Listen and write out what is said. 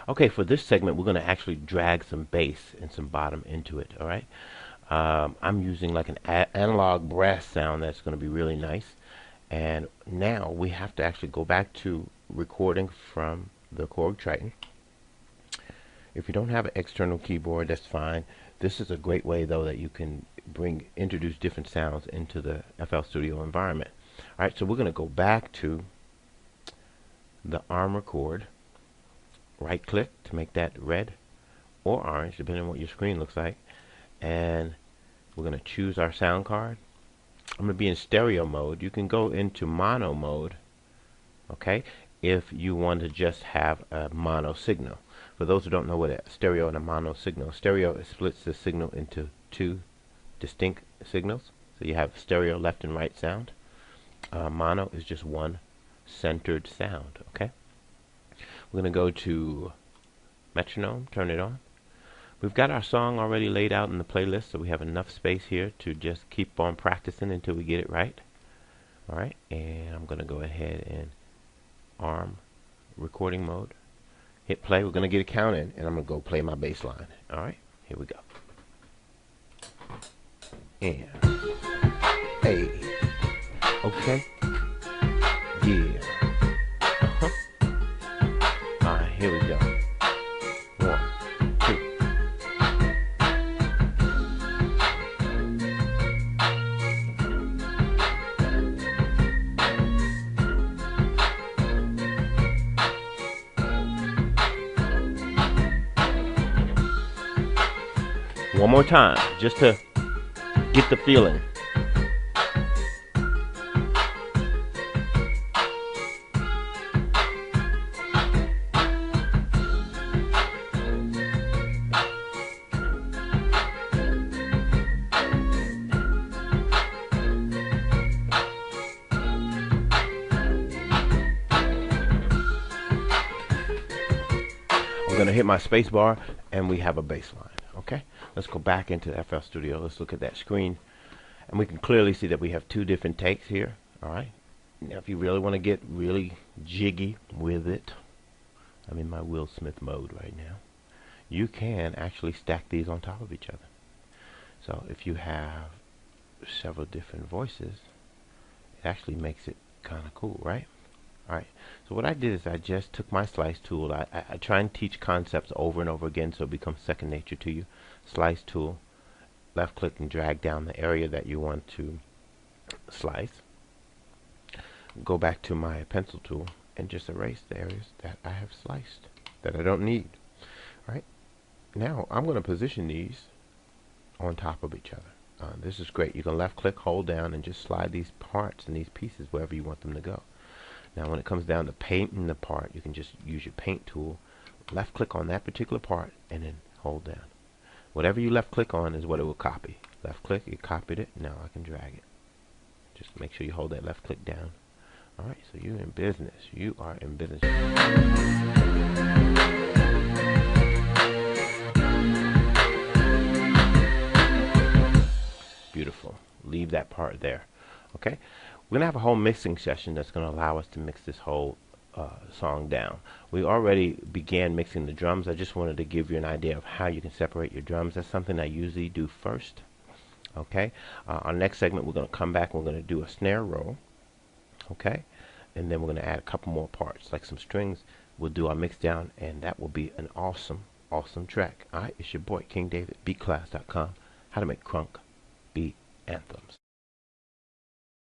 Okay, for this segment, we're going to actually drag some bass and some bottom into it. All right. I'm using like an analog brass sound that's going to be really nice. And now we have to actually go back to recording from the Korg Triton. If you don't have an external keyboard, that's fine. This is a great way, though, that you can introduce different sounds into the FL Studio environment. All right, so we're going to go back to the ARM record. Right-click to make that red or orange, depending on what your screen looks like. And we're going to choose our sound card. I'm going to be in stereo mode. You can go into mono mode, okay, if you want to just have a mono signal. For those who don't know what a stereo and a mono signal, stereo splits the signal into two distinct signals. So you have stereo left and right sound. Mono is just one centered sound, okay? We're going to go to metronome, turn it on. We've got our song already laid out in the playlist, so we have enough space here to just keep on practicing until we get it right. Alright, and I'm going to go ahead and ARM recording mode. Hit play. We're going to get a count in, and I'm going to go play my bass line. Alright, here we go. And, hey, okay, yeah, Alright, here we go. 1, 2. One more time, just to get the feeling. I'm going to hit my space bar and we have a bass line. Okay, let's go back into FL Studio. Let's look at that screen, and we can clearly see that we have two different takes here. All right, now if you really want to get really jiggy with it, I'm in my Will Smith mode right now. You can actually stack these on top of each other. So if you have several different voices, it actually makes it kind of cool, right? Alright, so what I did is I just took my slice tool. I try and teach concepts over and over again so it becomes second nature to you. Slice tool, left click and drag down the area that you want to slice. Go back to my pencil tool and just erase the areas that I have sliced that I don't need. Alright, now I'm going to position these on top of each other. This is great. You can left click, hold down, and just slide these parts and these pieces wherever you want them to go. Now when it comes down to painting the part, you can just use your paint tool, left click on that particular part, and then hold down. Whatever you left click on is what it will copy. Left click, it copied it, now I can drag it. Just make sure you hold that left click down. Alright, so you're in business. You are in business. Beautiful. Leave that part there. Okay? We're going to have a whole mixing session that's going to allow us to mix this whole song down. We already began mixing the drums. I just wanted to give you an idea of how you can separate your drums. That's something I usually do first. Okay? Our next segment, we're going to come back and we're going to do a snare roll. Okay? And then we're going to add a couple more parts, like some strings. We'll do our mix down, and that will be an awesome, awesome track. Alright? It's your boy, King David, beatclass.com. How to make crunk beat anthems.